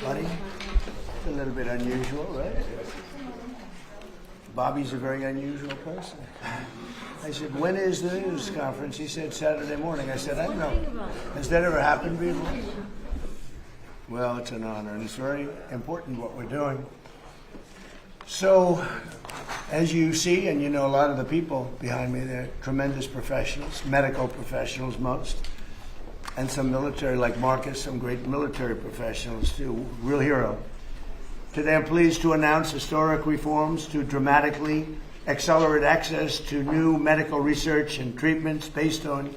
buddy. It's a little bit unusual, right? Bobby's a very unusual person. I said, when is the news conference? He said, Saturday morning. I said, I don't know. Has that ever happened before? Well, it's an honor, and it's very important what we're doing. So, as you see, and you know a lot of the people behind me, they're tremendous professionals, medical professionals most, and some military, like Marcus, some great military professionals too, real hero. Today I'm pleased to announce historic reforms to dramatically accelerate access to new medical research and treatments based on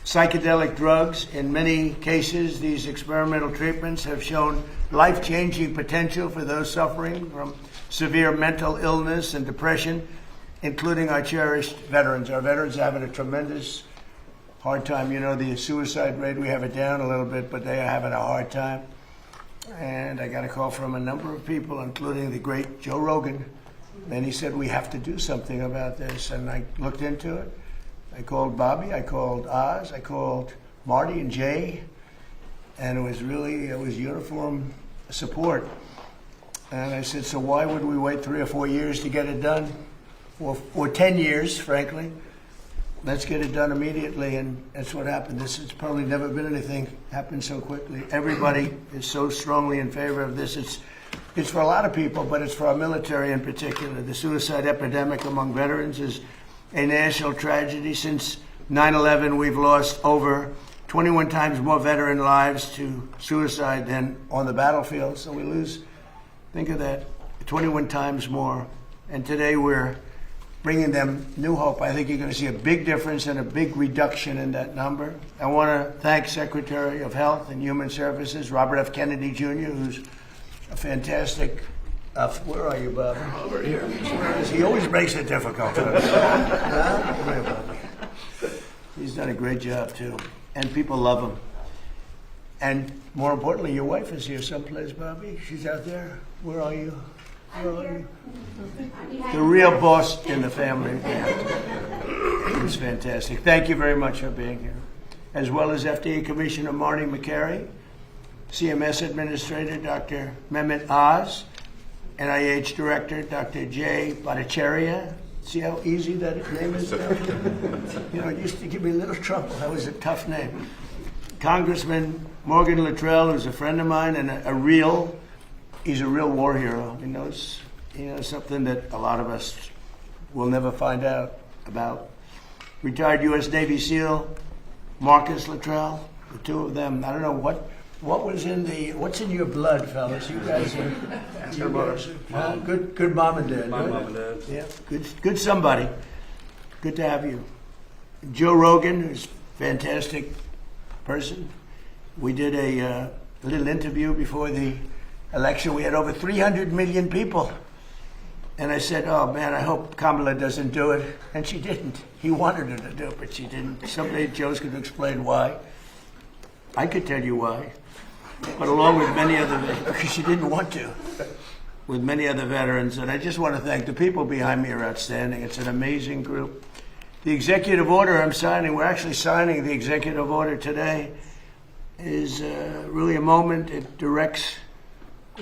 psychedelic drugs. In many cases, these experimental treatments have shown life-changing potential for those suffering from severe mental illness and depression, including our cherished veterans. Our veterans are having a tremendous hard time. You know, the suicide rate, we have it down a little bit, but they are having a hard time. And I got a call from a number of people, including the great Joe Rogan, and he said, we have to do something about this. And I looked into it. I called Bobby, I called Oz, I called Marty and Jay, and it was uniform support. And I said, so why would we wait 3 or 4 years to get it done? Or 10 years, frankly. Let's get it done immediately, and that's what happened. This has probably never been anything happen so quickly. Everybody is so strongly in favor of this. It's for a lot of people, but it's for our military in particular. The suicide epidemic among veterans is a national tragedy. Since 9/11, we've lost over 21 times more veteran lives to suicide than on the battlefield. So we lose, think of that, 21 times more. And today we're bringing them new hope. I think you're going to see a big difference and a big reduction in that number. I want to thank Secretary of Health and Human Services, Robert F. Kennedy Jr., who's a fantastic, where are you, Bob? Over here. He always makes it difficult for us. He's done a great job, too. And people love him. And more importantly, your wife is here someplace, Bobby. She's out there. Where are you? Where are you? The real boss in the family. It was fantastic. Thank you very much for being here. As well as FDA Commissioner Martin Makary, CMS Administrator Dr. Mehmet Oz, NIH Director Dr. J. Bhattacharya. See how easy that name is? You know, it used to give me a little trouble. That was a tough name. Congressman Morgan Luttrell, who's a friend of mine and he's a real war hero. He knows something that a lot of us will never find out about. Retired U.S. Navy SEAL Marcus Luttrell, the two of them. I don't know what's in your blood, fellas. You guys are good mom and dad. My mom and dad. Yeah, good somebody. Good to have you. Joe Rogan, who's a fantastic person. We did a little interview before the election. We had over 300 million people. And I said, oh man, I hope Kamala doesn't do it. And she didn't. He wanted her to do it, but she didn't. Someday Joe's going to explain why. I could tell you why. But along with many other, because she didn't want to, with many other veterans. And I just want to thank the people behind me are outstanding. It's an amazing group. The executive order I'm signing, we're actually signing the executive order today, is really a moment. It directs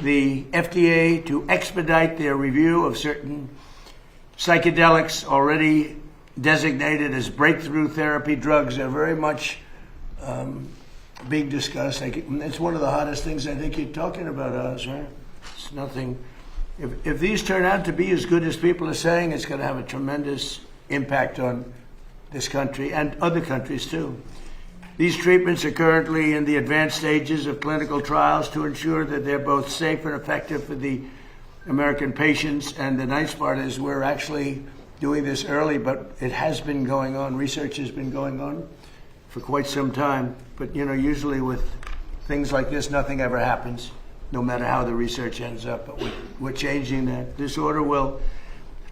the FDA to expedite their review of certain psychedelics already designated as breakthrough therapy drugs. They're very much being discussed. It's one of the hottest things I think you're talking about, Oz, right? It's nothing. If these turn out to be as good as people are saying, it's going to have a tremendous impact on this country and other countries too. These treatments are currently in the advanced stages of clinical trials to ensure that they're both safe and effective for the American patients. And the nice part is we're actually doing this early, but it has been going on. Research has been going on for quite some time. But, you know, usually with things like this, nothing ever happens, no matter how the research ends up. But we're changing that. This order will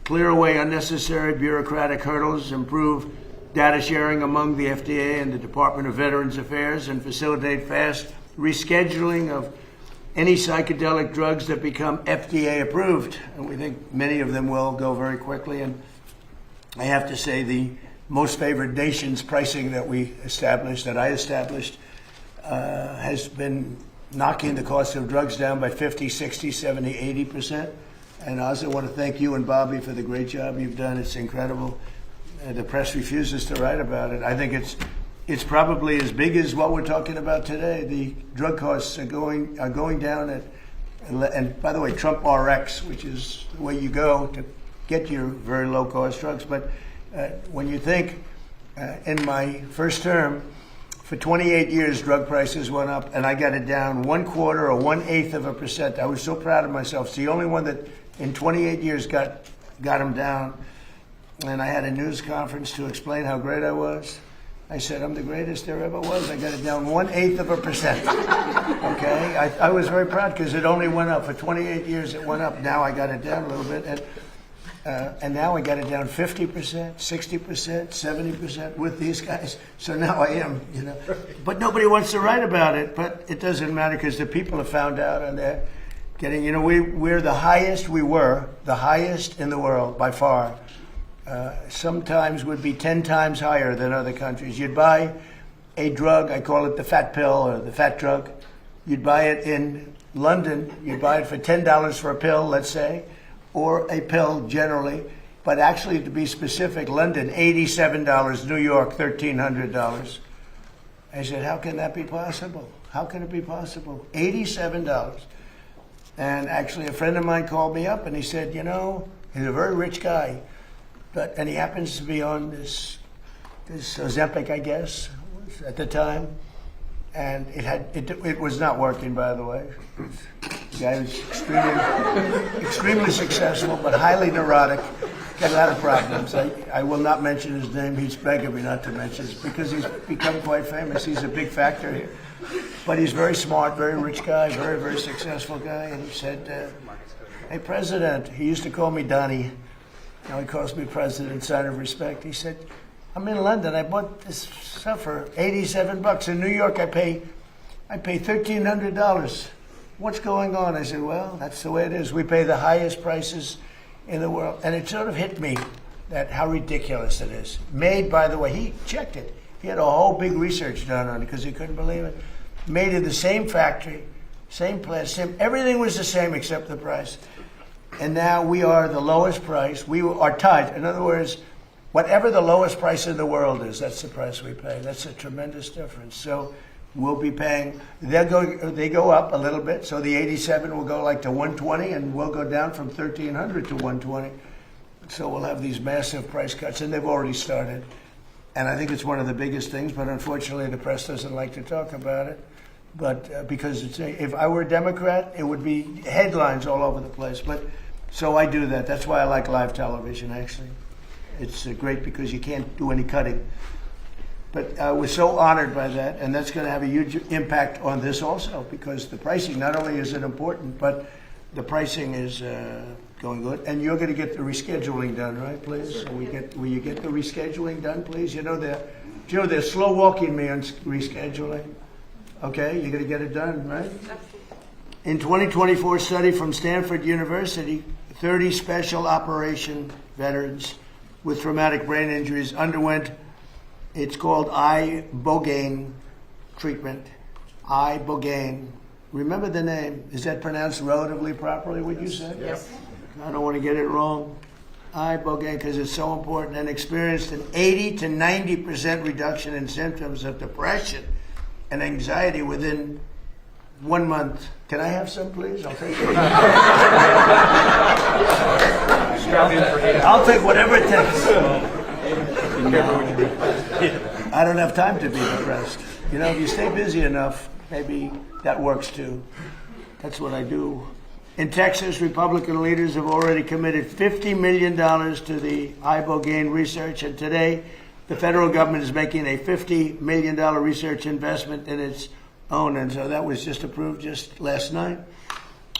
clear away unnecessary bureaucratic hurdles, improve data sharing among the FDA and the Department of Veterans Affairs, and facilitate fast rescheduling of any psychedelic drugs that become FDA approved. And we think many of them will go very quickly. And I have to say the most favored nations pricing that I established, has been knocking the cost of drugs down by 50, 60, 70, 80%. And I also want to thank you and Bobby for the great job you've done. It's incredible. The press refuses to write about it. I think it's probably as big as what we're talking about today. The drug costs are going down and by the way, Trump RX, which is the way you go to get your very low cost drugs. But when you think in my first term, for 28 years, drug prices went up, and I got it down 1/4 or 1/8%. I was so proud of myself. It's the only one that in 28 years got them down. And I had a news conference to explain how great I was. I said, I'm the greatest there ever was. I got it down 1/8%. Okay? I was very proud because it only went up. For 28 years, it went up. Now I got it down a little bit. And now I got it down 50%, 60%, 70% with these guys. So now I am, But nobody wants to write about it. But it doesn't matter because the people have found out and they're getting, we're the highest, we were the highest in the world by far. Sometimes would be 10 times higher than other countries. You'd buy a drug, I call it the fat pill or the fat drug. You'd buy it in London, you'd buy it for $10 for a pill, let's say, or a pill generally, but actually to be specific, London, $87, New York, $1,300. I said, how can that be possible? How can it be possible? $87. And actually a friend of mine called me up and he said, he's a very rich guy, and he happens to be on this Ozempic, I guess, at the time. And it was not working, by the way. The guy was extremely successful, but highly neurotic. Got a lot of problems. I will not mention his name. He's begging me not to mention it because he's become quite famous. He's a big factor here. But he's very smart, very rich guy, very, very successful guy. And he said, hey, President, he used to call me Donnie. Now he calls me President, sign of respect. He said, I'm in London. I bought this stuff for $87. In New York, I pay $1,300. What's going on? I said, well, that's the way it is. We pay the highest prices in the world. And it sort of hit me that how ridiculous it is. Made, by the way, he checked it. He had a whole big research done on it because he couldn't believe it. Made in the same factory, same place, everything was the same except the price. And now we are the lowest price. We are tied. In other words, whatever the lowest price in the world is, that's the price we pay. That's a tremendous difference. So we'll be paying, they go up a little bit. So the 87 will go like to 120 and we'll go down from 1,300 to 120. So we'll have these massive price cuts and they've already started. And I think it's one of the biggest things, but unfortunately the press doesn't like to talk about it. But because if I were a Democrat, it would be headlines all over the place. But so I do that. That's why I like live television, actually. It's great because you can't do any cutting. But we're so honored by that, and that's going to have a huge impact on this also because the pricing, not only is it important, but the pricing is going good. And you're going to get the rescheduling done, right, please? Sure. Will you get the rescheduling done, please? They're slow walking me on rescheduling. Okay, you're going to get it done, right? In 2024 study from Stanford University, 30 special operation veterans with traumatic brain injuries underwent, it's called Ibogaine treatment. Ibogaine. Remember the name. Is that pronounced relatively properly, would you say? Yes. I don't want to get it wrong. Ibogaine, because it's so important, and experienced an 80 to 90% reduction in symptoms of depression and anxiety within 1 month. Can I have some, please? I'll take it. I'll take whatever it takes. I don't have time to be depressed. If you stay busy enough, maybe that works too. That's what I do. In Texas, Republican leaders have already committed $50 million to the Ibogaine research, and today the federal government is making a $50 million research investment in its own, and so that was just approved just last night.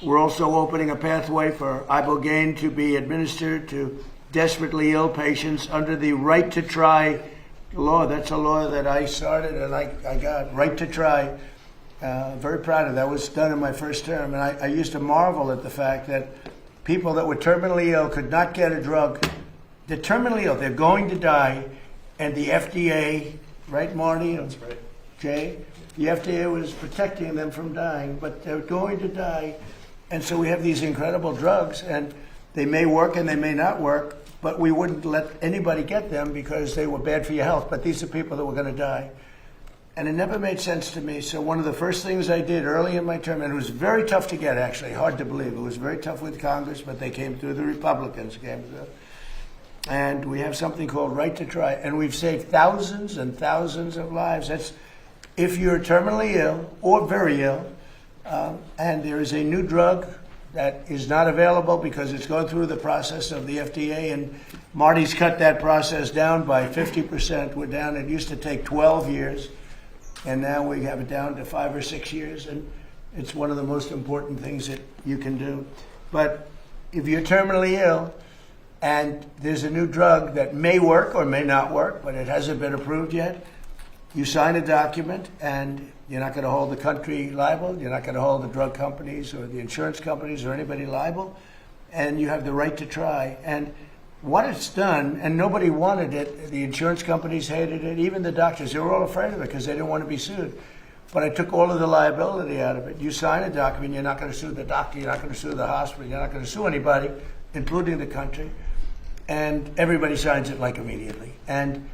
We're also opening a pathway for Ibogaine to be administered to desperately ill patients under the right to try law. That's a law that I started and I got, right to try. Very proud of that. That was done in my first term, and I used to marvel at the fact that people that were terminally ill could not get a drug. They're terminally ill. They're going to die, and the FDA, right, Marty? That's right. Jay? The FDA was protecting them from dying, but they're going to die. And so we have these incredible drugs, and they may work and they may not work, but we wouldn't let anybody get them because they were bad for your health. But these are people that were going to die. And it never made sense to me. So one of the first things I did early in my term, and it was very tough to get, actually, hard to believe. It was very tough with Congress, but they came through, the Republicans came through. And we have something called Right to Try, and we've saved thousands and thousands of lives. That's if you're terminally ill or very ill, and there is a new drug that is not available because it's going through the process of the FDA, and Marty's cut that process down by 50%. We're down, it used to take 12 years, and now we have it down to 5 or 6 years, and it's one of the most important things that you can do. But if you're terminally ill, and there's a new drug that may work or may not work, but it hasn't been approved yet, you sign a document, and you're not going to hold the country liable. You're not going to hold the drug companies or the insurance companies or anybody liable. And you have the right to try. And what it's done, and nobody wanted it, the insurance companies hated it, even the doctors, they were all afraid of it because they didn't want to be sued. But I took all of the liability out of it. You sign a document, you're not going to sue the doctor, you're not going to sue the hospital, you're not going to sue anybody, including the country. And everybody signs it like immediately. And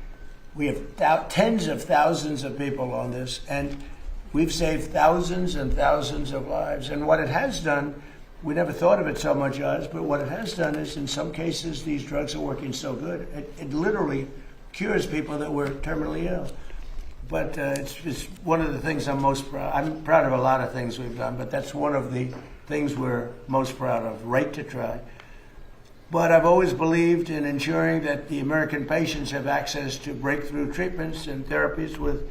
we have tens of thousands of people on this, and we've saved thousands and thousands of lives. And what it has done, we never thought of it so much, Oz, but what it has done is in some cases these drugs are working so good. It literally cures people that were terminally ill. But it's one of the things I'm most proud of. I'm proud of a lot of things we've done, but that's one of the things we're most proud of, Right to Try. But I've always believed in ensuring that the American patients have access to breakthrough treatments and therapies with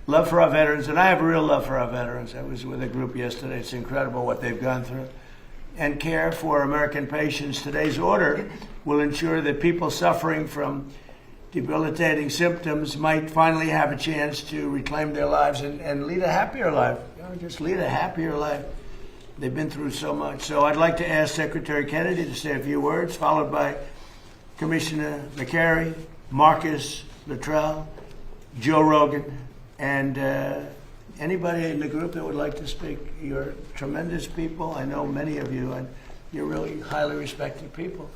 love for our veterans. And I have real love for our veterans. I was with a group yesterday. It's incredible what they've gone through. And care for American patients. Today's order will ensure that people suffering from debilitating symptoms might finally have a chance to reclaim their lives and lead a happier life. Just lead a happier life. They've been through so much. So I'd like to ask Secretary Kennedy to say a few words, followed by Commissioner Makary, Marcus Luttrell, Joe Rogan, and anybody in the group that would like to speak. You're tremendous people. I know many of you, and you're really highly respected people.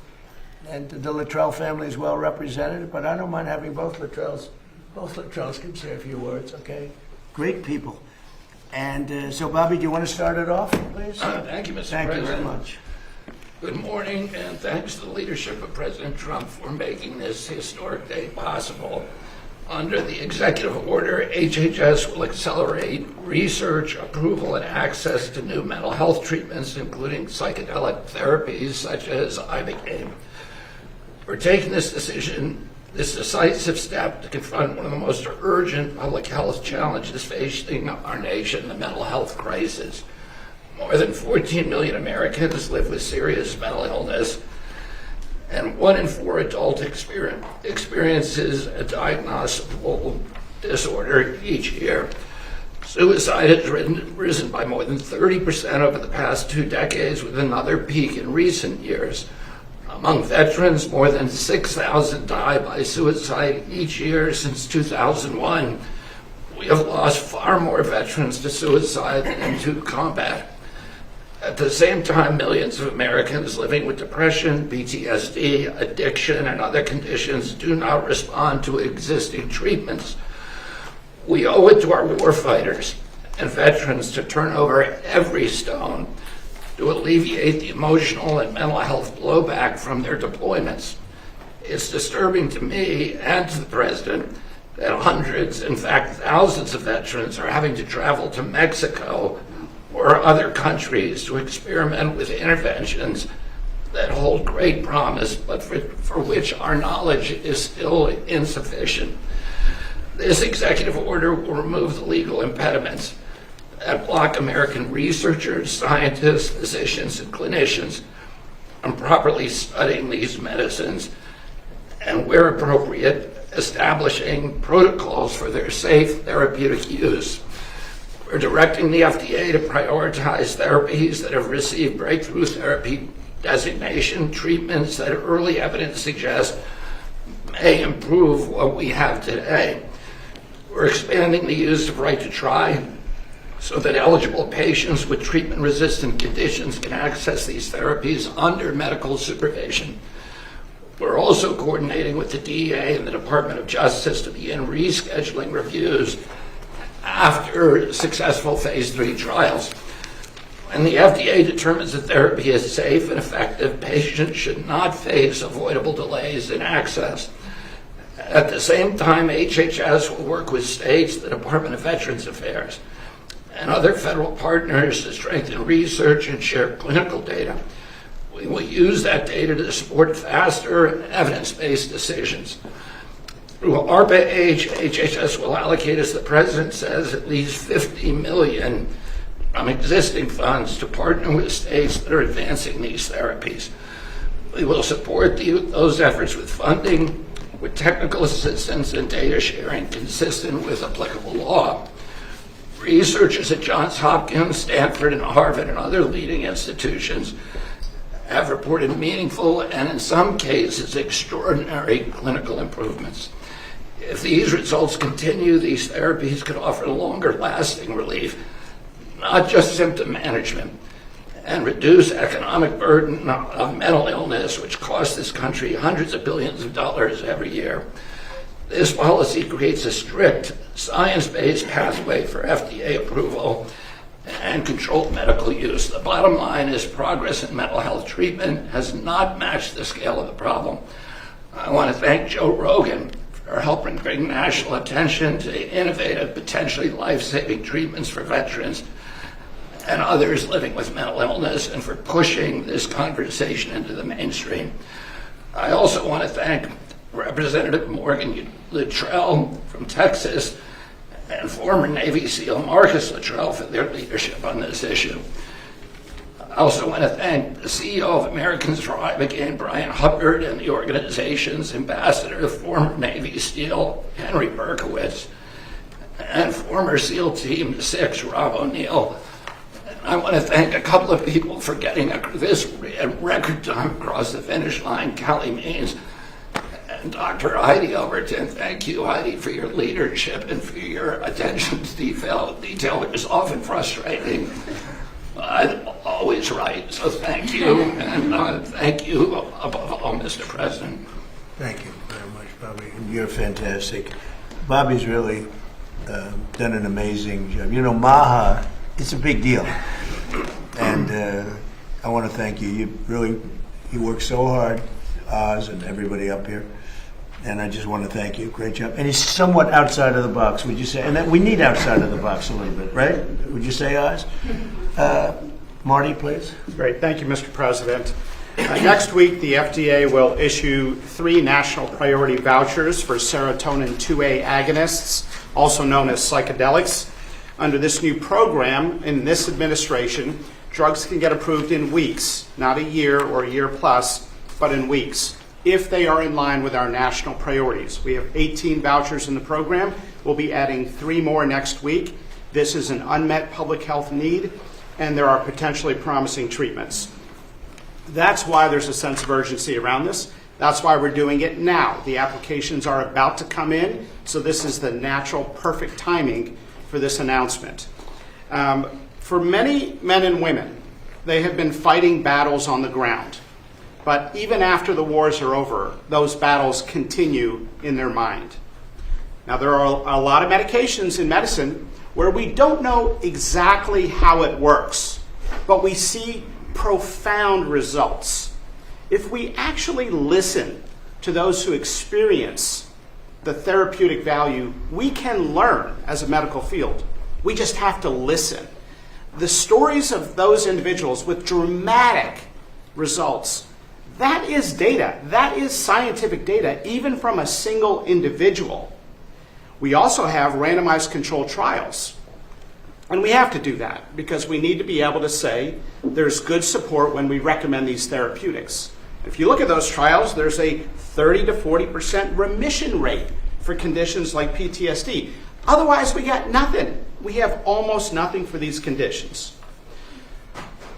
And the Luttrell family is well represented, but I don't mind having both Luttrells. Both Luttrells can say a few words, okay? Great people. And so, Bobby, do you want to start it off, please? Thank you, Mr. President. Thank you very much. Good morning, and thanks to the leadership of President Trump for making this historic day possible. Under the executive order, HHS will accelerate research, approval, and access to new mental health treatments, including psychedelic therapies such as Ibogaine. We're taking this decisive step to confront one of the most urgent public health challenges facing our nation, the mental health crisis. More than 14 million Americans live with serious mental illness, and 1 in 4 adults experiences a diagnosable disorder each year. Suicide has risen by more than 30% over the past 2 decades, with another peak in recent years. Among veterans, more than 6,000 die by suicide each year since 2001. We have lost far more veterans to suicide than to combat. At the same time, millions of Americans living with depression, PTSD, addiction, and other conditions do not respond to existing treatments. We owe it to our warfighters and veterans to turn over every stone to alleviate the emotional and mental health blowback from their deployments. It's disturbing to me and to the President that hundreds, in fact thousands of veterans are having to travel to Mexico or other countries to experiment with interventions that hold great promise, but for which our knowledge is still insufficient. This executive order will remove the legal impediments that block American researchers, scientists, physicians, and clinicians from properly studying these medicines, and where appropriate, establishing protocols for their safe therapeutic use. We're directing the FDA to prioritize therapies that have received breakthrough therapy designation, treatments that early evidence suggests may improve what we have today. We're expanding the use of Right to Try so that eligible patients with treatment-resistant conditions can access these therapies under medical supervision. We're also coordinating with the DEA and the Department of Justice to begin rescheduling reviews after successful phase 3 trials. When the FDA determines that therapy is safe and effective, patients should not face avoidable delays in access. At the same time, HHS will work with states, the Department of Veterans Affairs, and other federal partners to strengthen research and share clinical data. We will use that data to support faster and evidence-based decisions. Through ARPA-H, HHS will allocate, as the President says, at least $50 million from existing funds to partner with states that are advancing these therapies. We will support those efforts with funding, with technical assistance and data sharing consistent with applicable law. Researchers at Johns Hopkins, Stanford, and Harvard, and other leading institutions have reported meaningful and, in some cases, extraordinary clinical improvements. If these results continue, these therapies could offer longer-lasting relief, not just symptom management, and reduce economic burden of mental illness, which costs this country hundreds of billions of dollars every year. This policy creates a strict, science-based pathway for FDA approval and controlled medical use. The bottom line is progress in mental health treatment has not matched the scale of the problem. I want to thank Joe Rogan for helping bring national attention to innovative, potentially life-saving treatments for veterans and others living with mental illness, and for pushing this conversation into the mainstream. I also want to thank Representative Morgan Luttrell from Texas and former Navy SEAL Marcus Luttrell for their leadership on this issue. I also want to thank the CEO of Americans for Ibogaine, Brian Hubbard, and the organization's ambassador, former Navy SEAL Henry Berkowitz, and former SEAL Team 6, Rob O'Neill. I want to thank a couple of people for getting this record time across the finish line, Callie Means and Dr. Heidi Overton. Thank you, Heidi, for your leadership and for your attention to detail, which is often frustrating, but always right. So thank you, and thank you above all, Mr. President. Thank you very much, Bobby. You're fantastic. Bobby's really done an amazing job. You know, MAHA, it's a big deal. And I want to thank you. You work so hard, Oz and everybody up here. And I just want to thank you. Great job. And he's somewhat outside of the box, would you say? And that we need outside of the box a little bit, right? Would you say, Oz? Marty, please. Great. Thank you, Mr. President. Next week, the FDA will issue 3 national priority vouchers for serotonin 2A agonists, also known as psychedelics. Under this new program, in this administration, drugs can get approved in weeks, not a year or a year plus, but in weeks, if they are in line with our national priorities. We have 18 vouchers in the program. We'll be adding 3 more next week. This is an unmet public health need, and there are potentially promising treatments. That's why there's a sense of urgency around this. That's why we're doing it now. The applications are about to come in, so this is the natural, perfect timing for this announcement. For many men and women, they have been fighting battles on the ground. But even after the wars are over, those battles continue in their mind. Now, there are a lot of medications in medicine where we don't know exactly how it works, but we see profound results. If we actually listen to those who experience the therapeutic value, we can learn as a medical field. We just have to listen. The stories of those individuals with dramatic results, that is data. That is scientific data, even from a single individual. We also have randomized controlled trials. And we have to do that because we need to be able to say there's good support when we recommend these therapeutics. If you look at those trials, there's a 30 to 40% remission rate for conditions like PTSD. Otherwise, we got nothing. We have almost nothing for these conditions.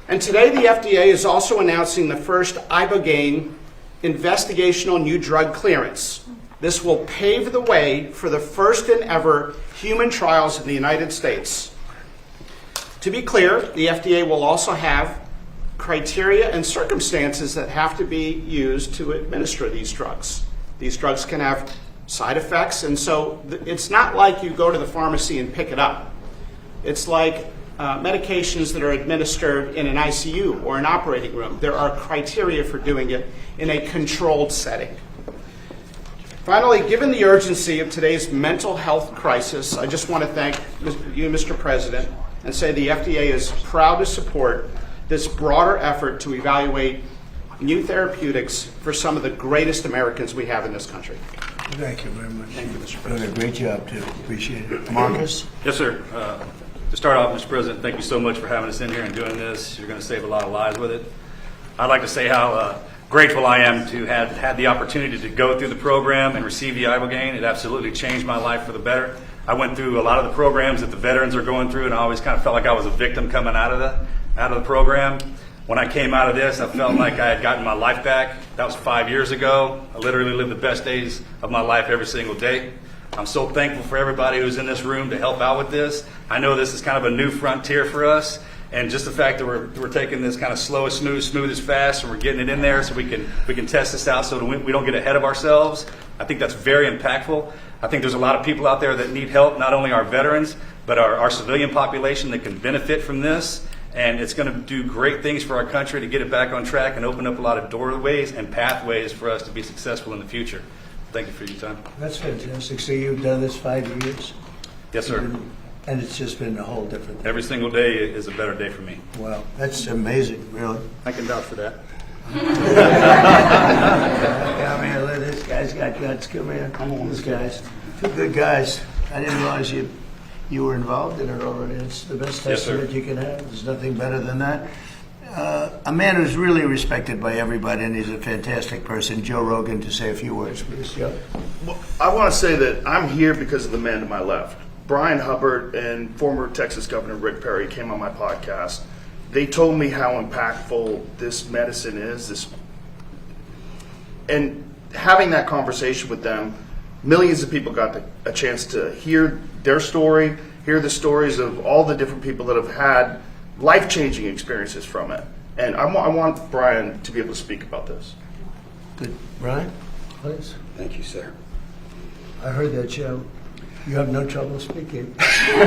And today, the FDA is also announcing the first Ibogaine investigational new drug clearance. This will pave the way for the first and ever human trials in the United States. To be clear, the FDA will also have criteria and circumstances that have to be used to administer these drugs. These drugs can have side effects, and so it's not like you go to the pharmacy and pick it up. It's like medications that are administered in an ICU or an operating room. There are criteria for doing it in a controlled setting. Finally, given the urgency of today's mental health crisis, I just want to thank you, Mr. President, and say the FDA is proud to support this broader effort to evaluate new therapeutics for some of the greatest Americans we have in this country. Thank you very much. Thank you, Mr. Doing a great job, too. Appreciate it. Marcus? Yes, sir. To start off, Mr. President, thank you so much for having us in here and doing this. You're going to save a lot of lives with it. I'd like to say how grateful I am to have had the opportunity to go through the program and receive the Ibogaine. It absolutely changed my life for the better. I went through a lot of the programs that the veterans are going through, and I always kind of felt like I was a victim coming out of the program. When I came out of this, I felt like I had gotten my life back. That was 5 years ago. I literally lived the best days of my life every single day. I'm so thankful for everybody who's in this room to help out with this. I know this is kind of a new frontier for us, and just the fact that we're taking this kind of slow as smooth as fast, and we're getting it in there so we can test this out so that we don't get ahead of ourselves. I think that's very impactful. I think there's a lot of people out there that need help, not only our veterans, but our civilian population that can benefit from this. And it's going to do great things for our country to get it back on track and open up a lot of doorways and pathways for us to be successful in the future. Thank you for your time. That's fantastic. So you've done this 5 years? Yes, sir. And it's just been a whole different thing. Every single day is a better day for me. Wow, that's amazing, really. I can vouch for that. Come here, this guy's got guts. Come here. These guys. Two good guys. I didn't realize you were involved in it already. It's the best Yes, sir. testament you can have. There's nothing better than that. A man who's really respected by everybody, and he's a fantastic person, Joe Rogan, to say a few words, please. Joe. Well, I want to say that I'm here because of the man to my left. Brian Hubbard and former Texas Governor Rick Perry came on my podcast. They told me how impactful this medicine is. And having that conversation with them, millions of people got a chance to hear their story, hear the stories of all the different people that have had life-changing experiences from it. And I want Brian to be able to speak about this. Good. Brian, please. Thank you, sir. I heard that, Joe. You have no trouble speaking. He's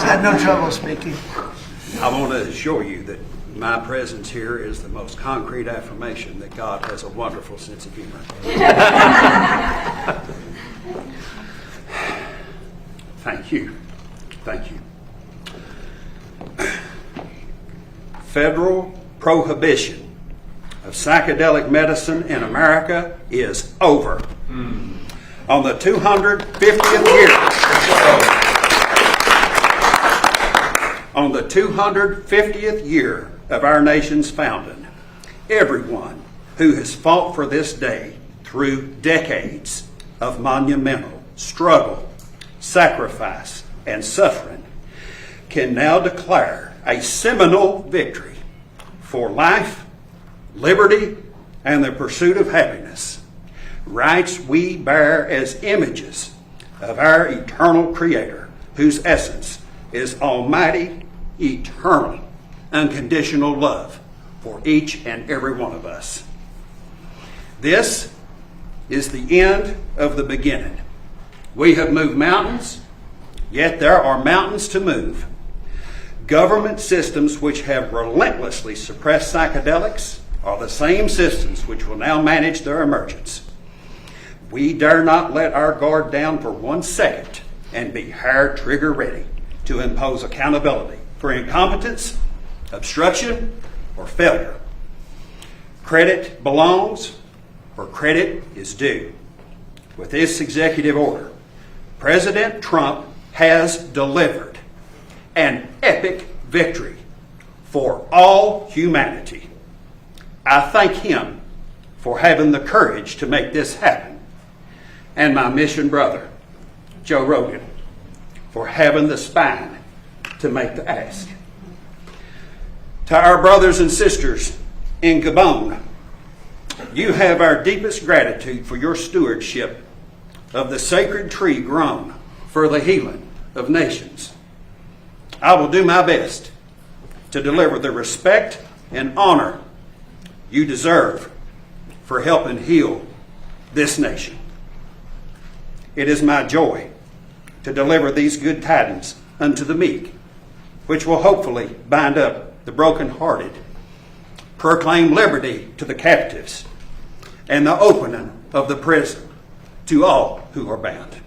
had no trouble speaking. I want to assure you that my presence here is the most concrete affirmation that God has a wonderful sense of humor. Thank you. Thank you. Federal prohibition of psychedelic medicine in America is over. On the 250th year, on the 250th year of our nation's founding, everyone who has fought for this day through decades of monumental struggle, sacrifice, and suffering can now declare a seminal victory for life, liberty, and the pursuit of happiness. Rights we bear as images of our eternal Creator, whose essence is almighty, eternal, unconditional love for each and every one of us. This is the end of the beginning. We have moved mountains, yet there are mountains to move. Government systems which have relentlessly suppressed psychedelics are the same systems which will now manage their emergence. We dare not let our guard down for 1 second and be hair trigger ready to impose accountability for incompetence, obstruction, or failure. Credit belongs where credit is due. With this executive order, President Trump has delivered an epic victory for all humanity. I thank him for having the courage to make this happen, and my mission brother, Joe Rogan, for having the spine to make the ask. To our brothers and sisters in Gabon, you have our deepest gratitude for your stewardship of the sacred tree grown for the healing of nations. I will do my best to deliver the respect and honor you deserve for helping heal this nation. It is my joy to deliver these good tidings unto the meek, which will hopefully bind up the brokenhearted, proclaim liberty to the captives, and the opening of the prison to all who are bound.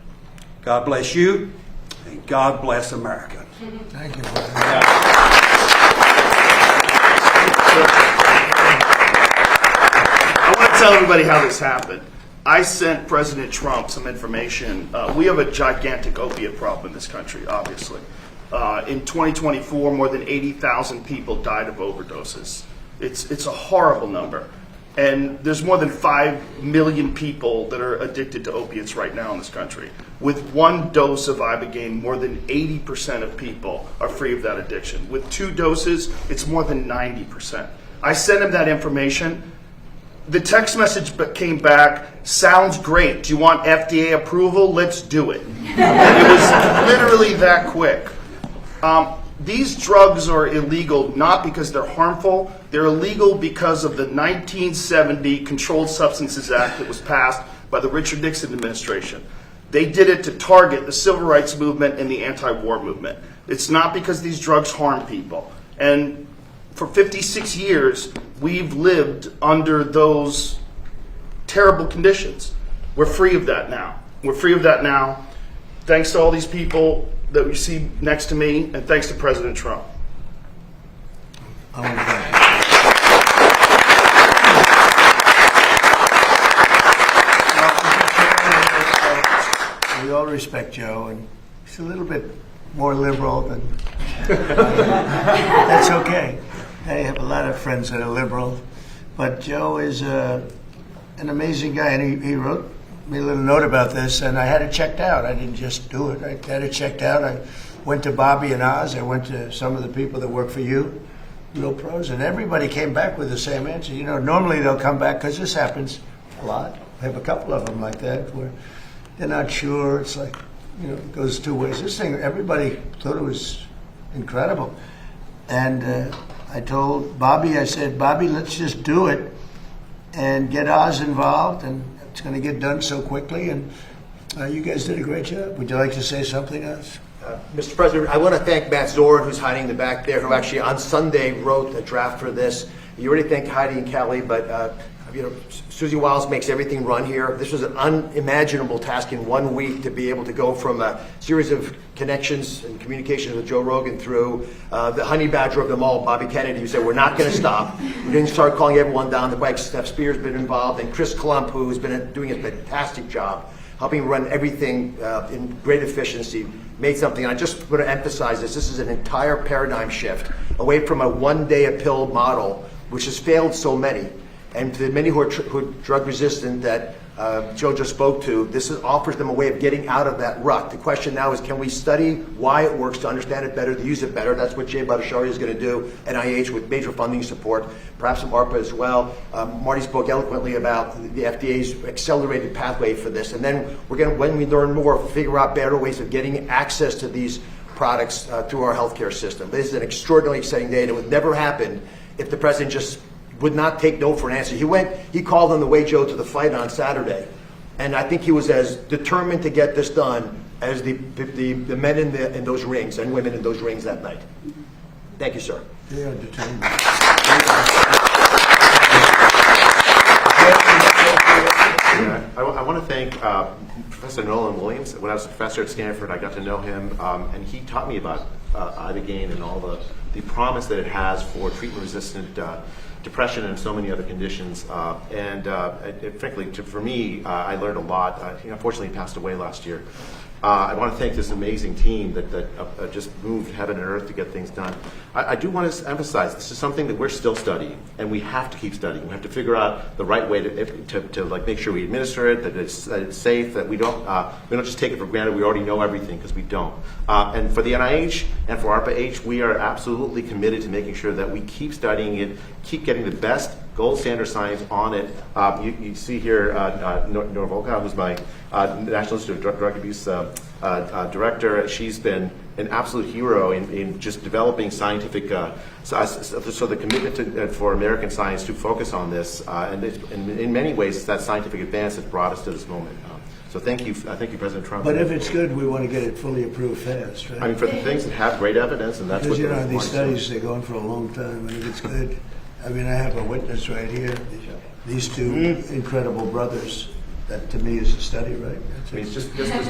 God bless you, and God bless America. Thank you. I want to tell everybody how this happened. I sent President Trump some information. We have a gigantic opiate problem in this country, obviously. In 2024, more than 80,000 people died of overdoses. It's a horrible number. And there's more than 5 million people that are addicted to opiates right now in this country. With one dose of Ibogaine, more than 80% of people are free of that addiction. With 2 doses, it's more than 90%. I sent him that information. The text message came back, sounds great. Do you want FDA approval? Let's do it. And it was literally that quick. These drugs are illegal not because they're harmful. They're illegal because of the 1970 Controlled Substances Act that was passed by the Richard Nixon administration. They did it to target the civil rights movement and the anti-war movement. It's not because these drugs harm people. And for 56 years, we've lived under those terrible conditions. We're free of that now. We're free of that now. Thanks to all these people that we see next to me, and thanks to President Trump. I want to thank you. We all respect Joe, and he's a little bit more liberal than. That's okay. I have a lot of friends that are liberal, but Joe is an amazing guy, and he wrote me a little note about this, and I had it checked out. I didn't just do it. I had it checked out. I went to Bobby and Oz. I went to some of the people that work for you, real pros, and everybody came back with the same answer. You know, normally they'll come back, because this happens a lot. I have a couple of them like that, where they're not sure. It's like, you know, it goes 2 ways. This thing, everybody thought it was incredible. And I told Bobby, I said, Bobby, let's just do it and get Oz involved, and it's going to get done so quickly, and you guys did a great job. Would you like to say something else? Mr. President, I want to thank Matt Zorn, who's hiding in the back there, who actually on Sunday wrote a draft for this. You already thanked Heidi and Kelly, but you know, Susie Wiles makes everything run here. This was an unimaginable task in 1 week to be able to go from a series of connections and communications with Joe Rogan through the honey badger of them all, Bobby Kennedy, who said, we're not going to stop. We didn't start calling everyone down. The bike, Steph Spear's been involved, and Chris Klump, who's been doing a fantastic job, helping run everything in great efficiency, made something. And I just want to emphasize this. This is an entire paradigm shift away from a one-day-a-pill model, which has failed so many. And to the many who are drug resistant that Joe just spoke to, this offers them a way of getting out of that rut. The question now is, can we study why it works to understand it better, to use it better? That's what Jay Bhattacharya is going to do, NIH with major funding support, perhaps some ARPA as well. Marty spoke eloquently about the FDA's accelerated pathway for this. And then we're going to, when we learn more, figure out better ways of getting access to these products through our healthcare system. This is an extraordinarily exciting day, and it would never happen if the president just would not take no for an answer. He called on the way Joe to the fight on Saturday, and I think he was as determined to get this done as the men in those rings and women in those rings that night. Thank you, sir. They are determined. I want to thank Professor Nolan Williams. When I was a professor at Stanford, I got to know him, and he taught me about Ibogaine and all the promise that it has for treatment-resistant depression and so many other conditions. Frankly, for me, I learned a lot. Unfortunately, he passed away last year. I want to thank this amazing team that just moved heaven and earth to get things done. I do want to emphasize this is something that we're still studying, and we have to keep studying. We have to figure out the right way to like make sure we administer it, that it's safe, that we don't just take it for granted. We already know everything, because we don't. And for the NIH and for ARPA-H, we are absolutely committed to making sure that we keep studying it, keep getting the best gold standard science on it. You see here Nora Volkow, who's my National Institute of Drug Abuse director. She's been an absolute hero in just developing scientific, so the commitment for American science to focus on this, and in many ways, it's that scientific advance that brought us to this moment. So thank you, President Trump. But if it's good, we want to get it fully approved fast, right? I mean, for the things that have great evidence, and that's Because, what these studies, they go on for a long time, and if it's good, I mean, I have a witness right here, these two incredible brothers. That, to me, is a study, right? I mean, it's just as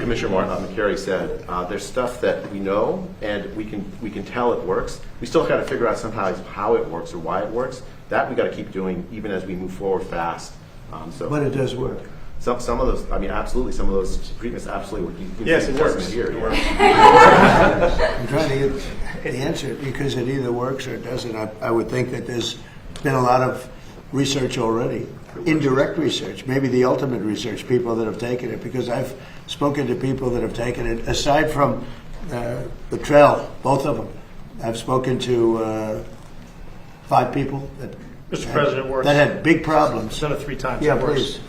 Commissioner Martin Makary said, there's stuff that we know, and we can tell it works. We still got to figure out somehow how it works or why it works. That we got to keep doing, even as we move forward fast. But it does work. Some of those, I mean, absolutely, some of those treatments absolutely work. You can Yes, see it works. Here, It works. I'm trying to get the answer because it either works or it doesn't. I would think that there's been a lot of research already, indirect research, maybe the ultimate research, people that have taken it, because I've spoken to people that have taken it, aside from the trail, both of them. I've spoken to 5 people that Mr. President, it works. that had big problems. I've done it 3 times. Yeah, It works. please.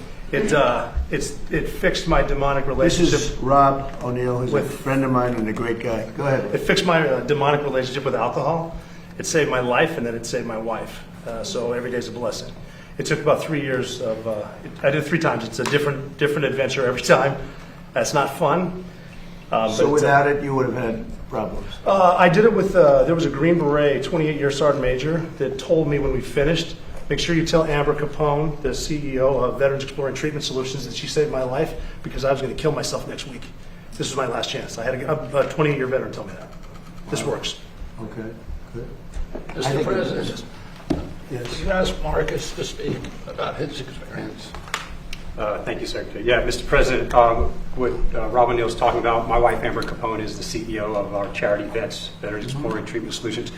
It fixed my demonic This relationship. is Rob O'Neill, who's a With- friend of mine and a great guy. Go ahead. It fixed my demonic relationship with alcohol. It saved my life, and then it saved my wife. So every day's a blessing. It took about 3 years of. I did it 3 times. It's a different adventure every time. It's not fun. So without it, you would have had problems. I did it with. There was a Green Beret, 28-year sergeant major, that told me when we finished, make sure you tell Amber Capone, the CEO of Veterans Exploring Treatment Solutions, that she saved my life because I was going to kill myself next week. This was my last chance. I had a 28-year veteran tell me that. This works. Okay, good. I Mr. think it President, is. Yes. you asked Marcus to speak about his experience. Thank you, Secretary. Yeah, Mr. President, what Rob O'Neill's talking about, my wife Amber Capone is the CEO of our charity Veterans Exploring Treatment Solutions.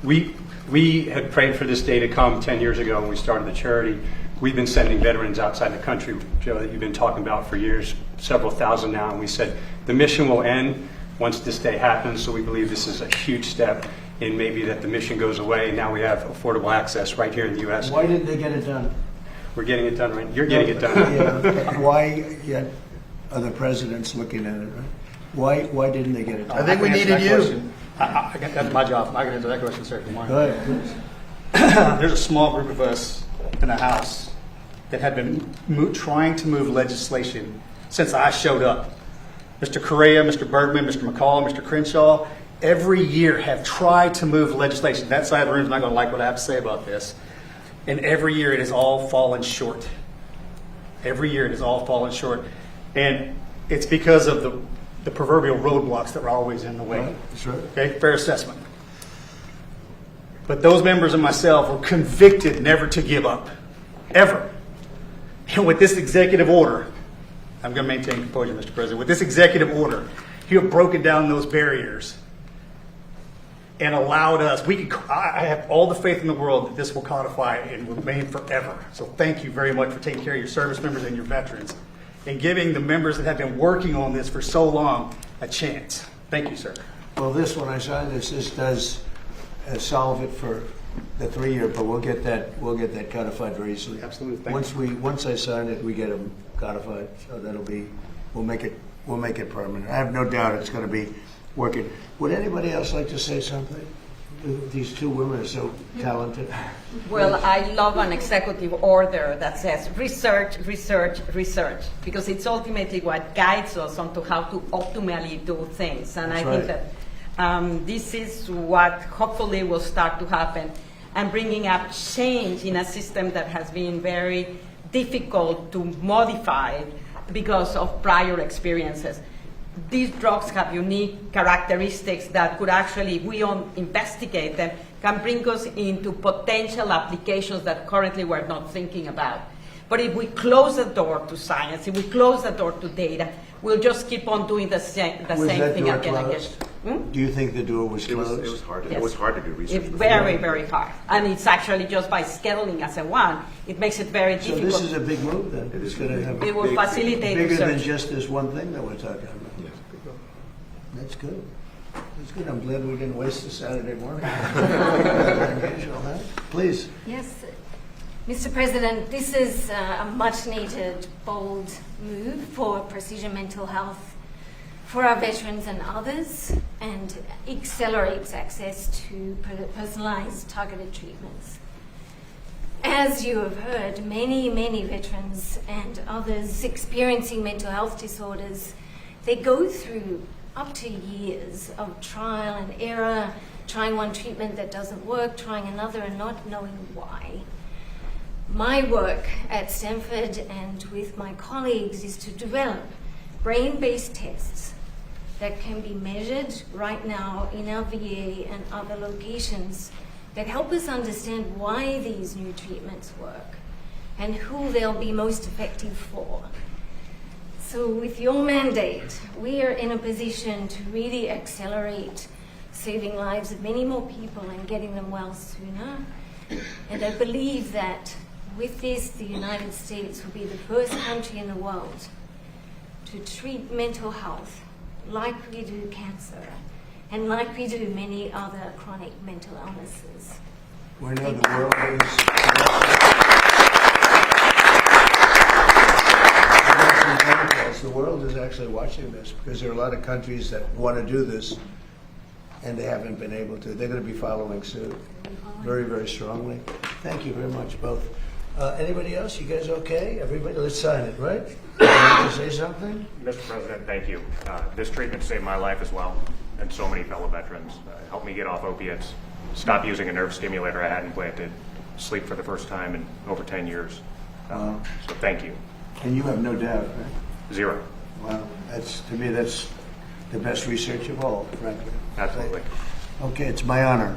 We had prayed for this day to come 10 years ago when we started the charity. We've been sending veterans outside the country, Joe, that you've been talking about for years, several thousand now, and we said the mission will end once this day happens, so we believe this is a huge step in maybe that the mission goes away, and now we have affordable access right here in the U.S. Why didn't they get it done? We're getting it done, right? You're getting it done. Yeah. Why yet other presidents looking at it, right? Why didn't they get it done? I think we needed you. That's my job. I can answer that question, sir. Good morning. Go ahead, please. There's a small group of us in the House that had been trying to move legislation since I showed up. Mr. Correa, Mr. Bergman, Mr. McCall, Mr. Crenshaw, every year have tried to move legislation. That side of the room is not going to like what I have to say about this. And every year it has all fallen short. Every year it has all fallen short. And it's because of the proverbial roadblocks that were always in the way. Right, that's right. Okay, fair assessment. But those members and myself were convicted never to give up, ever. And with this executive order, I'm going to maintain composure, Mr. President. With this executive order, you have broken down those barriers and allowed us, I have all the faith in the world that this will codify and remain forever. So thank you very much for taking care of your service members and your veterans and giving the members that have been working on this for so long a chance. Thank you, sir. Well, this, when I sign this does solve it for the 3-year, but we'll get that codified very easily. Absolutely. Thank Once I sign it, we get them codified, so we'll make it permanent. I have no doubt it's going to be working. Would anybody else like to say something? These 2 women are so talented. Well, I love an executive order that says research, research, research, because it's ultimately what guides us onto how to optimally do things. And That's I think right. that this is what hopefully will start to happen and bringing up change in a system that has been very difficult to modify because of prior experiences. These drugs have unique characteristics that could actually, if we don't investigate them, can bring us into potential applications that currently we're not thinking about. But if we close the door to science, if we close the door to data, we'll just keep on doing the same Was thing that door again and again. closed? Do you think the door was It closed? was hard. Yes. It was hard to do research. It's very, very hard. And it's actually just by scaling as a one, it makes it very So difficult. this is a big move then. It's going to have It will facilitate bigger than research. just this one thing that we're talking about. That's good. That's good. I'm glad we didn't waste a Saturday morning. Unusual, huh? Please. Yes, Mr. President, this is a much needed, bold move for precision mental health for our veterans and others, and accelerates access to personalized targeted treatments. As you have heard, many veterans and others experiencing mental health disorders, they go through up to years of trial and error, trying one treatment that doesn't work, trying another and not knowing why. My work at Stanford and with my colleagues is to develop brain-based tests that can be measured right now in our VA and other locations that help us understand why these new treatments work and who they'll be most effective for. So with your mandate, we are in a position to really accelerate saving lives of many more people and getting them well sooner. And I believe that with this, the United States will be the first country in the world to treat mental health like we do cancer and like we do many other chronic mental illnesses. We know the world is... The world is actually watching this because there are a lot of countries that want to do this and they haven't been able to. They're going to be following suit very, very strongly. Thank you very much, both. Anybody else? You guys okay? Everybody? Let's sign it, right? You want to say something? Mr. President, thank you. This treatment saved my life as well, and so many fellow veterans. Helped me get off opiates, stop using a nerve stimulator I had implanted, sleep for the first time in over 10 years. So thank you. And you have no doubt, right? Zero. Wow. To me, that's the best research of all, frankly. Absolutely. Okay, it's my honor.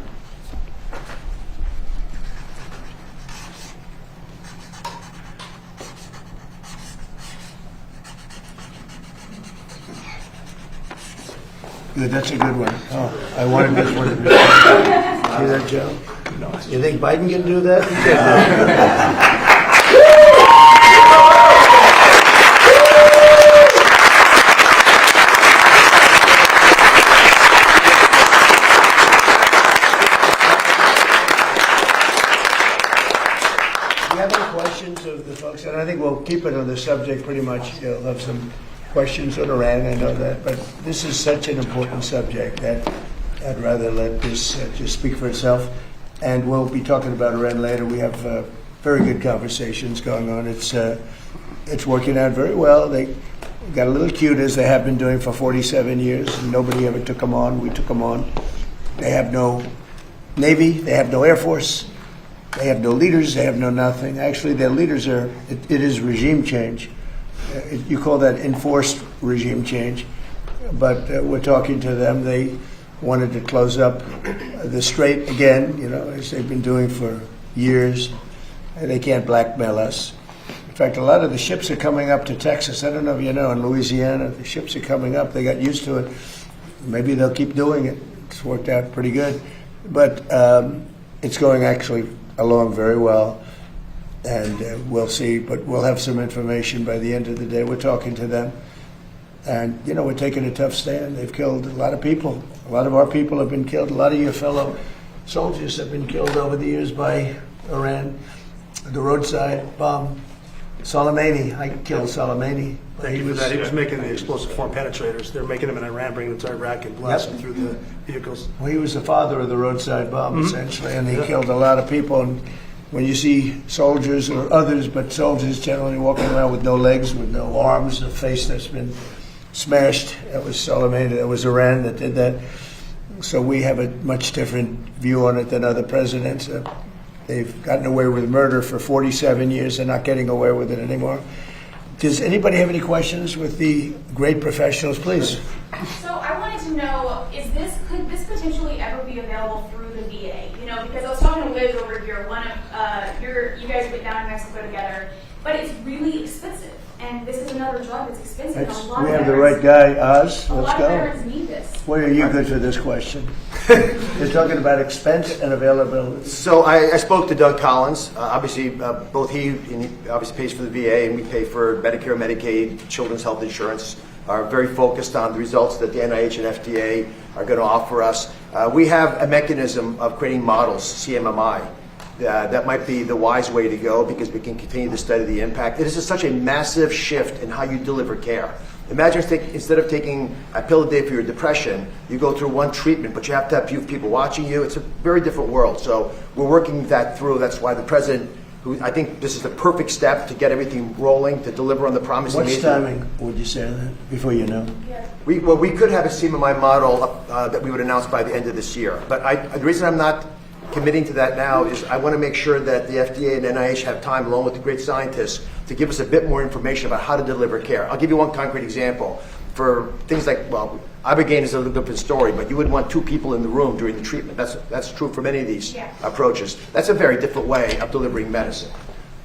Good, that's a good one. Oh, I wanted this one to be. See that, Joe? No. You think Biden can do that? Do you have any questions of the folks? And I think we'll keep it on the subject pretty much. You'll have some questions on Iran, I know that, but this is such an important subject that I'd rather let this just speak for itself. And we'll be talking about Iran later. We have very good conversations going on. It's working out very well. They got a little cute, as they have been doing for 47 years. Nobody ever took them on. We took them on. They have no Navy. They have no Air Force. They have no leaders. They have no nothing. Actually, their leaders are, it is regime change. You call that enforced regime change, but we're talking to them. They wanted to close up the strait again, as they've been doing for years. And they can't blackmail us. In fact, a lot of the ships are coming up to Texas. I don't know if you know, in Louisiana, the ships are coming up. They got used to it. Maybe they'll keep doing it. It's worked out pretty good. But it's going actually along very well. And we'll see, but we'll have some information by the end of the day. We're talking to them. And, we're taking a tough stand. They've killed a lot of people. A lot of our people have been killed. A lot of your fellow soldiers have been killed over the years by Iran. The roadside bomb. Soleimani, I killed Soleimani. Thank you for that. He was making the explosive form penetrators. They're making them in Iran, bringing them to Iraq and blasting through the vehicles. Well, he was the father of the roadside bomb, essentially, and he killed a lot of people. And when you see soldiers or others, but soldiers generally walking around with no legs, with no arms, a face that's been smashed, that was Soleimani, that was Iran that did that. So we have a much different view on it than other presidents. They've gotten away with murder for 47 years. They're not getting away with it anymore. Does anybody have any questions with the great professionals? Please. So I wanted to know, could this potentially ever be available through the VA? Because I was talking to Liz over here, you guys went down to Mexico together, but it's really expensive. And this is another drug that's expensive. We have the right guy, Oz. Let's go. A lot of veterans need this. Why are you good for this question? You're talking about expense and availability. So I spoke to Doug Collins. Obviously, both he obviously pays for the VA, and we pay for Medicare, Medicaid, children's health insurance. Are very focused on the results that the NIH and FDA are going to offer us. We have a mechanism of creating models, CMMI. That might be the wise way to go because we can continue to study the impact. It is such a massive shift in how you deliver care. Imagine instead of taking a pill a day for your depression, you go through one treatment, but you have to have few people watching you. It's a very different world. So we're working that through. That's why the president, who I think this is the perfect step to get everything rolling, to deliver on the promise he made. What's timing would you say on that, before you know? We could have a CMMI model that we would announce by the end of this year. But the reason I'm not committing to that now is I want to make sure that the FDA and NIH have time, along with the great scientists, to give us a bit more information about how to deliver care. I'll give you one concrete example. For things like, well, Ibogaine is a little different story, but you wouldn't want 2 people in the room during the treatment. That's true for many of these approaches. That's a very different way of delivering medicine.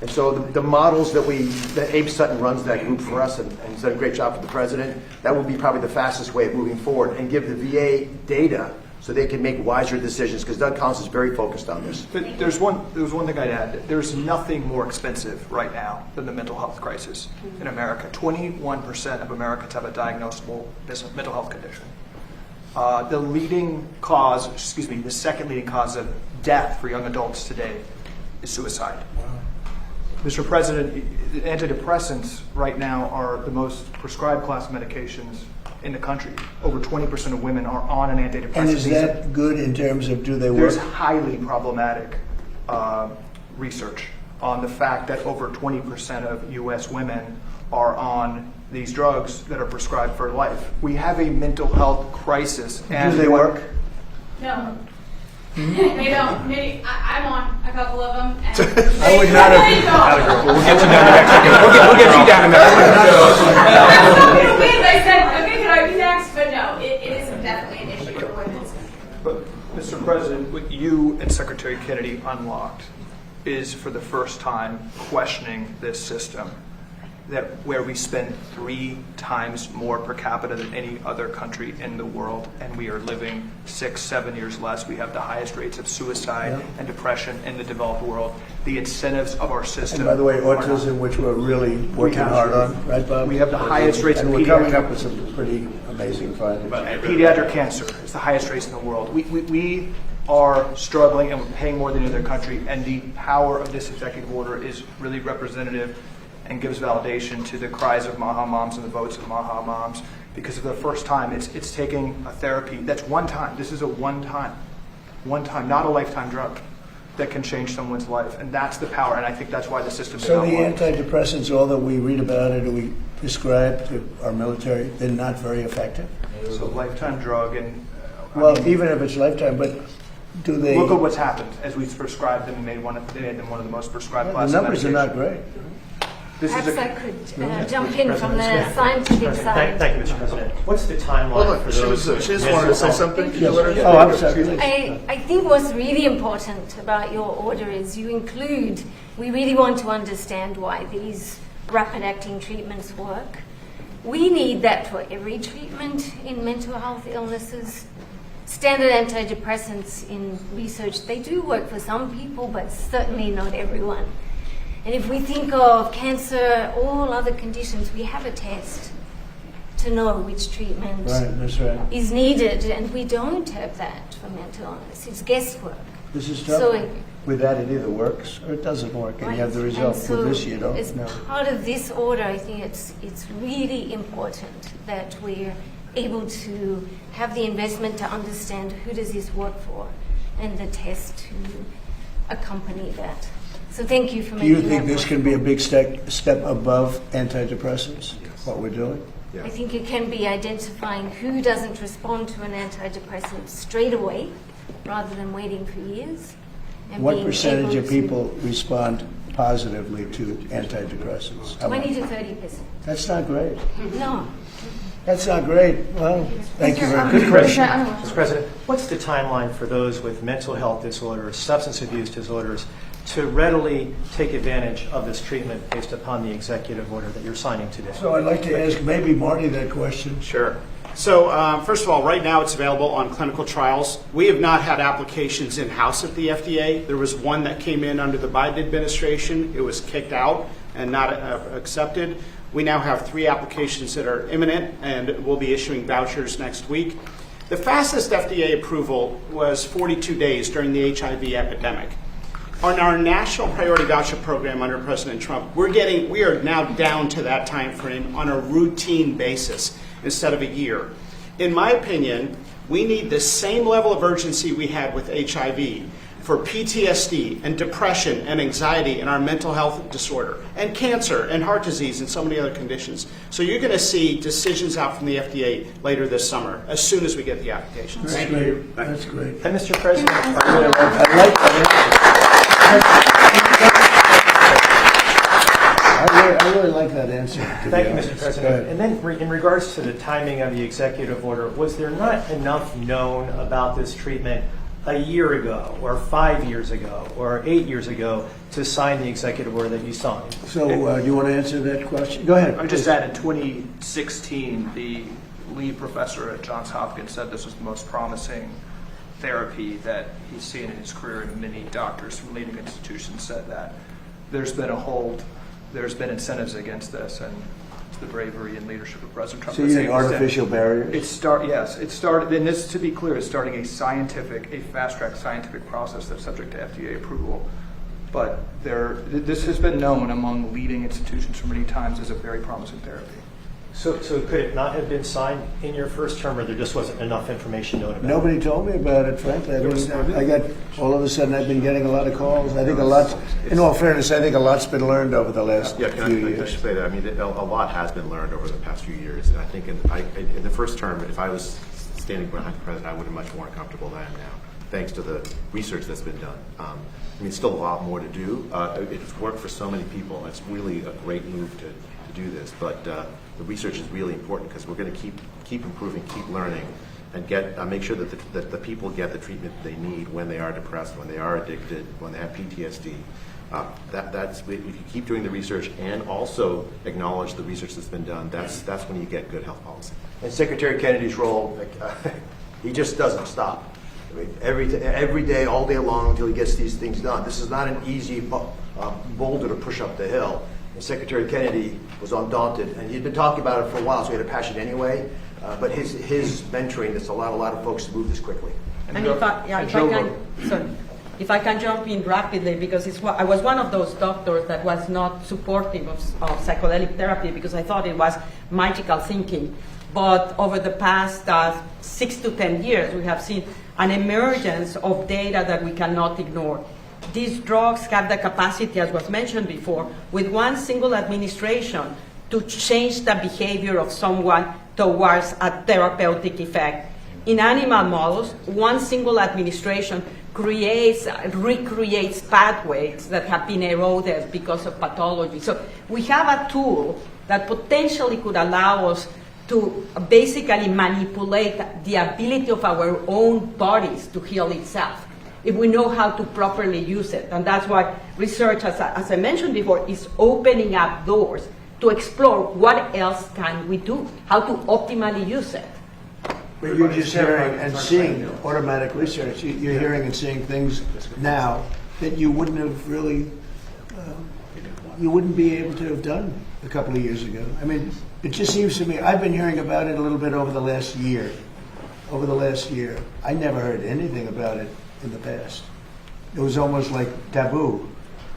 And so the models that Abe Sutton runs that group for us, and he's done a great job for the president, that will be probably the fastest way of moving forward and give the VA data so they can make wiser decisions, because Doug Collins is very focused on this. But there's one thing I'd add. There's nothing more expensive right now than the mental health crisis in America. 21% of Americans have a diagnosable mental health condition. The second leading cause of death for young adults today is suicide. Mr. President, antidepressants right now are the most prescribed class of medications in the country. Over 20% of women are on an antidepressant. And is that good in terms of do they work? There's highly problematic research on the fact that over 20% of U.S. women are on these drugs that are prescribed for life. We have a mental health crisis. And do they work? No. They don't. I'm on a couple of them. And I would not have. We'll get you down in Mexico. We'll get you down in Mexico. I said, okay, could I be next? But no, it is definitely an issue for women. But, Mr. President, what you and Secretary Kennedy unlocked is, for the first time, questioning this system, that where we spend 3 times more per capita than any other country in the world, and we are living 6-7 years less. We have the highest rates of suicide and depression in the developed world. The incentives of our system. And by the way, autism, which we're really working hard on, right, Bob? We have the highest rates of and we're coming up with some pretty amazing findings. Pediatric cancer is the highest rates in the world. We are struggling, and we're paying more than any other country, and the power of this executive order is really representative and gives validation to the cries of Maha moms and the votes of Maha moms, because for the first time it's taking a therapy that's one time. This is a one time, not a lifetime drug that can change someone's life, and that's the power, and I think that's why the system. So the antidepressants, all that we read about it or we prescribe to our military, they're not very effective? It's a lifetime drug, and well, even if it's lifetime, but do they... Look at what's happened as we prescribed them and made them one of the most prescribed classes. The numbers are not great. Perhaps I could jump in from the scientific side. Thank you, Mr. President. What's the timeline for those? She just wanted to say something. Oh, I'm sorry. I think what's really important about your order is you include, we really want to understand why these rapid-acting treatments work. We need that for every treatment in mental health illnesses. Standard antidepressants in research, they do work for some people, but certainly not everyone. And if we think of cancer, all other conditions, we have a test to know which treatment is needed, and we don't have that for mental illness. It's guesswork. This is tough. With that, it either works or it doesn't work, and you have the result. With this, you don't. As part of this order, I think it's really important that we're able to have the investment to understand who does this work for, and the test to accompany that. So thank you for making that. Do you think this can be a big step above antidepressants, what we're doing? I think it can be identifying who doesn't respond to an antidepressant straight away, rather than waiting for years. And what percentage of people respond positively to antidepressants? 20 to 30%. That's not great. No. That's not great. Well, thank you very much. Good question. Mr. President, what's the timeline for those with mental health disorders, substance abuse disorders, to readily take advantage of this treatment based upon the executive order that you're signing today? So I'd like to ask maybe Marty that question. Sure. So first of all, right now it's available on clinical trials. We have not had applications in-house at the FDA. There was one that came in under the Biden administration. It was kicked out and not accepted. We now have 3 applications that are imminent, and we'll be issuing vouchers next week. The fastest FDA approval was 42 days during the HIV epidemic. On our national priority voucher program under President Trump, we are now down to that time frame on a routine basis instead of a year. In my opinion, we need the same level of urgency we had with HIV for PTSD and depression and anxiety and our mental health disorder and cancer and heart disease and so many other conditions. So you're going to see decisions out from the FDA later this summer as soon as we get the applications. That's great. That's great. And Mr. President, I like I really like that answer. thank you, Mr. President. And then in regards to the timing of the executive order, was there not enough known about this treatment a year ago or 5 years ago or 8 years ago to sign the executive order that you signed? So do you want to answer that question? Go ahead. I just add, in 2016, the lead professor at Johns Hopkins said this was the most promising therapy that he's seen in his career, and many doctors from leading institutions said that. There's been a hold, there's been incentives against this, and it's the bravery and leadership of President Trump. So you think artificial barriers? It started, and this, to be clear, is starting a fast-track scientific process that's subject to FDA approval. But this has been known among leading institutions for many times as a very promising therapy. So could it not have been signed in your first term, or there just wasn't enough information known about it? Nobody told me about it, frankly. I got, all of a sudden, I've been getting a lot of calls. I think a lot, in all fairness, I think a lot's been learned over the last few years. Can I say that? I mean, a lot has been learned over the past few years. And I think in the first term, if I was standing behind the president, I would have much more comfortable than I am now, thanks to the research that's been done. I mean, still a lot more to do. It's worked for so many people. It's really a great move to do this. But the research is really important because we're going to keep improving, keep learning, and make sure that the people get the treatment they need when they are depressed, when they are addicted, when they have PTSD. If you keep doing the research and also acknowledge the research that's been done, that's when you get good health policy. And Secretary Kennedy's role, he just doesn't stop. I mean, every day, all day long, until he gets these things done. This is not an easy boulder to push up the hill. And Secretary Kennedy was undaunted, and he'd been talking about it for a while, so he had a passion anyway. But his mentoring has allowed a lot of folks to move this quickly. And if I can jump in rapidly, because I was one of those doctors that was not supportive of psychedelic therapy because I thought it was magical thinking. But over the past 6 to 10 years, we have seen an emergence of data that we cannot ignore. These drugs have the capacity, as was mentioned before, with one single administration to change the behavior of someone towards a therapeutic effect. In animal models, one single administration recreates pathways that have been eroded because of pathology. So we have a tool that potentially could allow us to basically manipulate the ability of our own bodies to heal itself, if we know how to properly use it. And that's why research, as I mentioned before, is opening up doors to explore what else can we do, how to optimally use it. But you're just hearing and seeing automatic research. You're hearing and seeing things now that you wouldn't have really, you wouldn't be able to have done a couple of years ago. I mean, it just seems to me, I've been hearing about it a little bit over the last year. I never heard anything about it in the past. It was almost like taboo.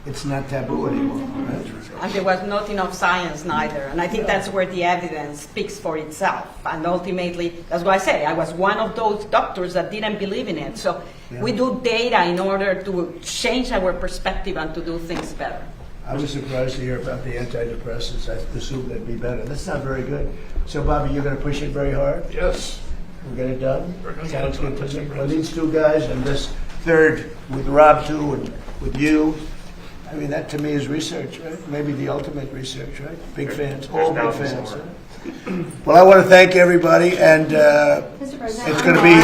It's not taboo anymore. Right? And there was not enough science neither. And I think that's where the evidence speaks for itself. And ultimately, that's why I say I was one of those doctors that didn't believe in it. So we do data in order to change our perspective and to do things better. I was surprised to hear about the antidepressants. I assumed they'd be better. That's not very good. So, Bobby, you're going to push it very hard? Yes. We'll get it done? We're going to Sounds get it good done, to me. Mr. Well, these two guys and this third with Rob, too, and with you. I mean, that to me is research, right? Maybe the ultimate research, right? Big fans, all big fans. Huh? Well, I want to thank everybody, and Mr. President, it's going to be...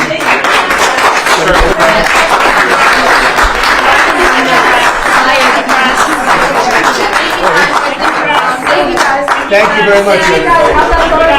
Thank you very much, everybody.